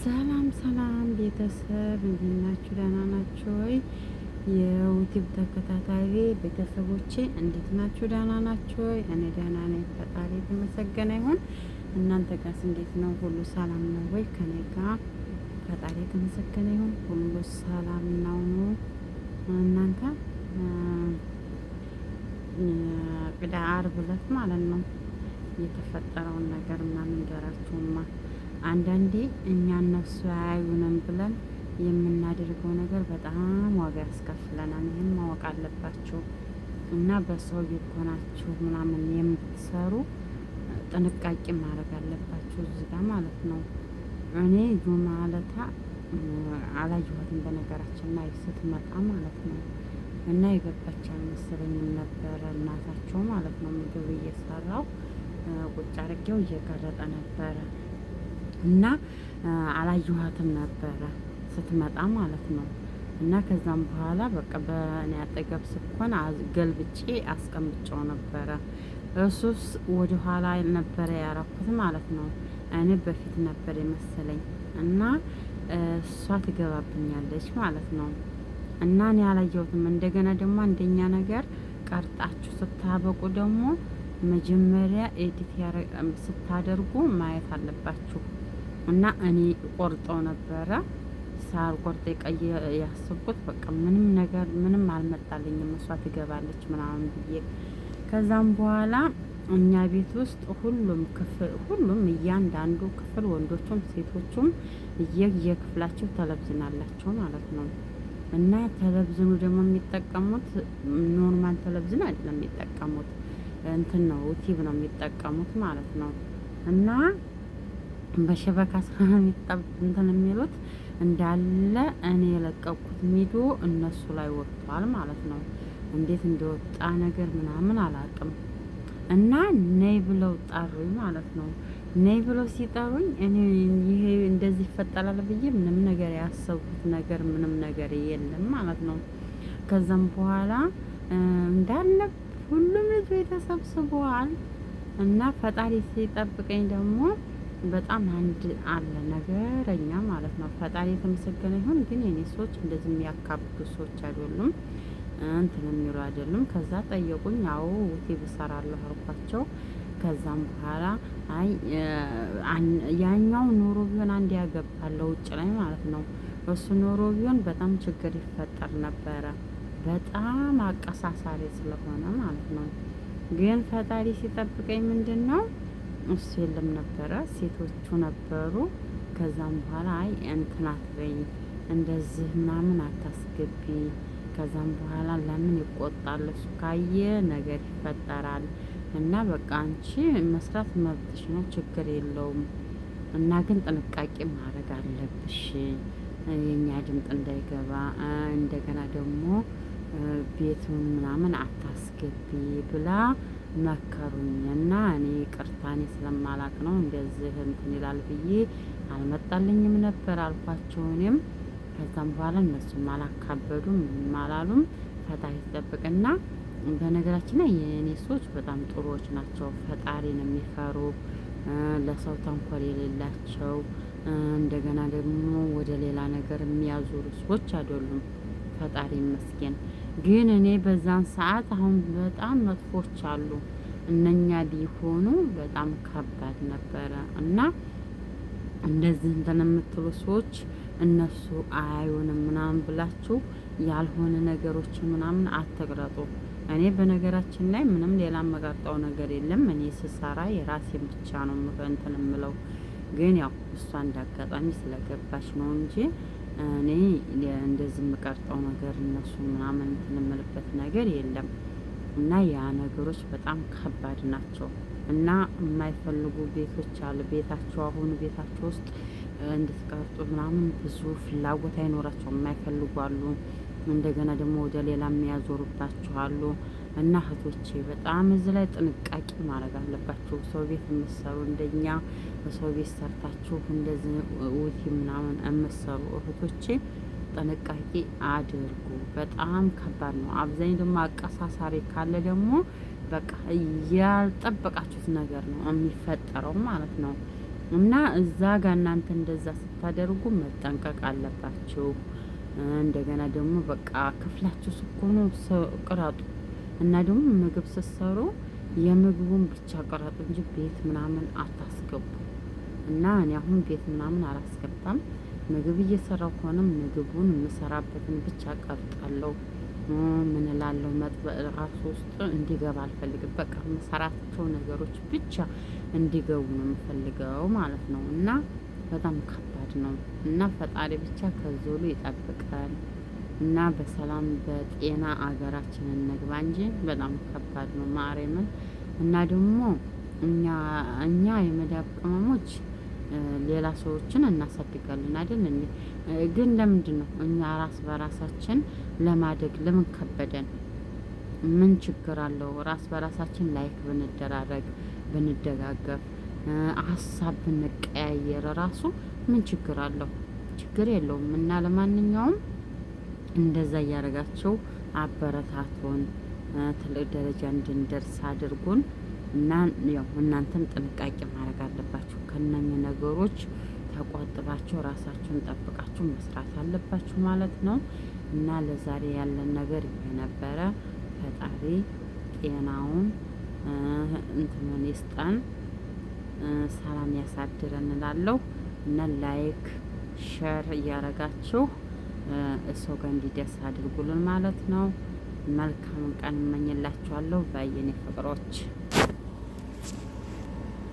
ሰላም ሰላም ቤተሰብ እንዴት ናችሁ? ደህና ናችሁ ወይ? የዩቲዩብ ተከታታይ ቤተሰቦቼ እንዴት ናችሁ? ደህና ናችሁ ወይ? እኔ ደህና ነኝ፣ ፈጣሪ የተመሰገነ ይሁን። እናንተ ጋርስ እንዴት ነው? ሁሉ ሰላም ነው ወይ? ከኔ ጋር ፈጣሪ የተመሰገነ ይሁን፣ ሁሉ ሰላም ነው። እናንተ ዓርብ ዕለት ማለት ነው የተፈጠረውን ነገር ምናምን ገራችሁማ። አንዳንዴ እኛ እነሱ አያዩንም ብለን የምናደርገው ነገር በጣም ዋጋ ያስከፍለናል። ይህም ማወቅ አለባችሁ። እና በሰው ቤት ሆናችሁ ምናምን የምትሰሩ ጥንቃቄ ማድረግ አለባችሁ እዚህ ጋር ማለት ነው። እኔ ጁማለታ አላየኋትም በነገራችን ላይ ስትመጣ ማለት ነው። እና የገባች አልመሰለኝም ነበረ እናታቸው ማለት ነው። ምግብ እየሰራው ቁጭ አድርጌው እየቀረጠ ነበረ እና አላየኋትም ነበረ ስትመጣ ማለት ነው። እና ከዛም በኋላ በቃ በእኔ አጠገብ ስኮን ገልብጬ አስቀምጨው ነበረ። እሱስ ወደ ኋላ ነበረ ያረኩት ማለት ነው። እኔ በፊት ነበር የመሰለኝ እና እሷ ትገባብኛለች ማለት ነው። እና እኔ አላየሁትም። እንደገና ደግሞ አንደኛ ነገር ቀርጣችሁ ስታበቁ ደግሞ መጀመሪያ ኤዲት ስታደርጉ ማየት አለባችሁ። እና እኔ ቆርጠው ነበረ ሳልቆርጥ ቀይ ያስብኩት በቃ ምንም ነገር ምንም አልመጣልኝም። እሷ ትገባለች ምናምን ብዬ ከዛም በኋላ እኛ ቤት ውስጥ ሁሉም እያንዳንዱ ክፍል ወንዶቹም ሴቶቹም የክፍላቸው ተለብዝን አላቸው ማለት ነው። እና ተለብዝኑ ደግሞ የሚጠቀሙት ኖርማል ተለብዝን አይደለም የሚጠቀሙት እንትን ነው ዩቲዩብ ነው የሚጠቀሙት ማለት ነው። እና በሸበካ እንትን የሚሉት እንዳለ እኔ የለቀኩት ቪዲዮ እነሱ ላይ ወጥቷል ማለት ነው። እንዴት እንደወጣ ነገር ምናምን አላውቅም። እና ነይ ብለው ጠሩኝ ማለት ነው። ነይ ብለው ሲጠሩኝ እኔ ይሄ እንደዚህ ይፈጠራል ብዬ ምንም ነገር ያሰብኩት ነገር ምንም ነገር የለም ማለት ነው። ከዛም በኋላ እንዳለ ሁሉም ልጅ ተሰብስበዋል። እና ፈጣሪ ሲጠብቀኝ ደግሞ በጣም አንድ አለ ነገረኛ ማለት ነው። ፈጣሪ የተመሰገነ ይሁን። ግን የኔ ሰዎች እንደዚህ የሚያካብዱ ሰዎች አይደሉም፣ እንትን የሚሉ አይደሉም። ከዛ ጠየቁኝ። አዎ ዩቲዩብ እሰራለሁ አልኳቸው። ከዛም በኋላ አይ ያኛው ኑሮ ቢሆን አንድ ያገባለው ውጭ ላይ ማለት ነው። እሱ ኑሮ ቢሆን በጣም ችግር ይፈጠር ነበረ፣ በጣም አቀሳሳሪ ስለሆነ ማለት ነው። ግን ፈጣሪ ሲጠብቀኝ ምንድን ነው እሱ የለም ነበረ፣ ሴቶቹ ነበሩ። ከዛም በኋላ አይ እንትን አትበይ እንደዚህ ምናምን አታስገቢ። ከዛም በኋላ ለምን ይቆጣል እሱ ካየ ነገር ይፈጠራል። እና በቃ አንቺ መስራት መብትሽ ነው፣ ችግር የለውም። እና ግን ጥንቃቄ ማድረግ አለብሽ የኛ ድምፅ እንዳይገባ። እንደገና ደግሞ ቤቱን ምናምን አታስገቢ ብላ መከሩኝ። እና እኔ ቅርታኔ ስለማላቅ ነው እንደዚህ እንትን ይላል ብዬ አልመጣልኝም ነበር አልኳቸው እኔም። ከዛም በኋላ እነሱም አላካበዱም አላሉም። ፈጣሪ ይጠብቅና በነገራችን ላይ የእኔ ሰዎች በጣም ጥሩዎች ናቸው። ፈጣሪን የሚፈሩ ለሰው ተንኮል የሌላቸው እንደገና ደግሞ ወደ ሌላ ነገር የሚያዙሩ ሰዎች አይደሉም። ፈጣሪ ይመስገን። ግን እኔ በዛን ሰዓት አሁን በጣም መጥፎች አሉ። እነኛ ሊሆኑ በጣም ከባድ ነበረ። እና እንደዚህ እንትን የምትሉ ሰዎች እነሱ አያዩንም ምናምን ብላችሁ ያልሆነ ነገሮች ምናምን አትቅረጡ። እኔ በነገራችን ላይ ምንም ሌላ መቀርጠው ነገር የለም። እኔ ስሰራ የራሴን ብቻ ነው እንትን የምለው። ግን ያው እሷ እንዳጋጣሚ ስለገባች ነው እንጂ እኔ እንደዚህ የምቀርጠው ነገር እነሱ ምናምን እንትን የምልበት ነገር የለም። እና ያ ነገሮች በጣም ከባድ ናቸው። እና የማይፈልጉ ቤቶች አሉ። ቤታቸው ውስጥ እንድትቀርጡ ምናምን ብዙ ፍላጎት አይኖራቸውም፣ የማይፈልጉ አሉ። እንደገና ደግሞ ወደ ሌላ የሚያዞሩባችሁ አሉ። እና እህቶቼ በጣም እዚህ ላይ ጥንቃቄ ማድረግ አለባችሁ። ሰው ቤት የምትሰሩ እንደኛ ሰው ቤት ሰርታችሁ እንደዚህ ውቲ ምናምን የምትሰሩ እህቶቼ ጥንቃቄ አድርጉ። በጣም ከባድ ነው። አብዛኛው ደግሞ አቀሳሳሪ ካለ ደግሞ በቃ ያልጠበቃችሁት ነገር ነው የሚፈጠረው ማለት ነው። እና እዛ ጋር እናንተ እንደዛ ስታደርጉ መጠንቀቅ አለባችሁ። እንደገና ደግሞ በቃ ክፍላችሁ ስትሆኑ ቅረጡ። እና ደግሞ ምግብ ስትሰሩ የምግቡን ብቻ ቅረጡ እንጂ ቤት ምናምን አታስገቡ። እና እኔ አሁን ቤት ምናምን አላስገባም። ምግብ እየሰራው ከሆነም ምግቡን የምሰራበትን ብቻ ቀርጣለሁ። ምን እላለሁ ራሱ ውስጥ እንዲገባ አልፈልግም። በቃ የምሰራቸው ነገሮች ብቻ እንዲገቡ ነው የምፈልገው ማለት ነው። እና በጣም ከባድ ነው። እና ፈጣሪ ብቻ ከዞሉ ይጠብቃል። እና በሰላም በጤና አገራችንን እንግባ እንጂ በጣም ከባድ ነው ማርያምን። እና ደግሞ እኛ የመዳብ ቅመሞች ሌላ ሰዎችን እናሳድጋለን አይደል እንዴ? ግን ለምንድን ነው እኛ ራስ በራሳችን ለማደግ ለምን ከበደን? ምን ችግር አለው? ራስ በራሳችን ላይክ ብንደራረግ ብንደጋገፍ ሀሳብ ብንቀያየር ራሱ ምን ችግር አለው? ችግር የለውም። እና ለማንኛውም እንደዛ እያደረጋቸው አበረታቱን፣ ትልቅ ደረጃ እንድንደርስ አድርጉን። እና ያው እናንተም ጥንቃቄ ማድረግ አለባችሁ። ከነኚህ ነገሮች ተቆጥባችሁ ራሳችሁን ጠብቃችሁ መስራት አለባችሁ ማለት ነው። እና ለዛሬ ያለን ነገር ይሄ ነበረ። ፈጣሪ ጤናውን እንትኑን ይስጠን፣ ሰላም ያሳድረን እላለሁ። እና ላይክ ሸር እያረጋችሁ እሰው ጋር እንዲደርስ አድርጉልን ማለት ነው። መልካም ቀን እመኝላችኋለሁ። ባየኔ ፍቅሮች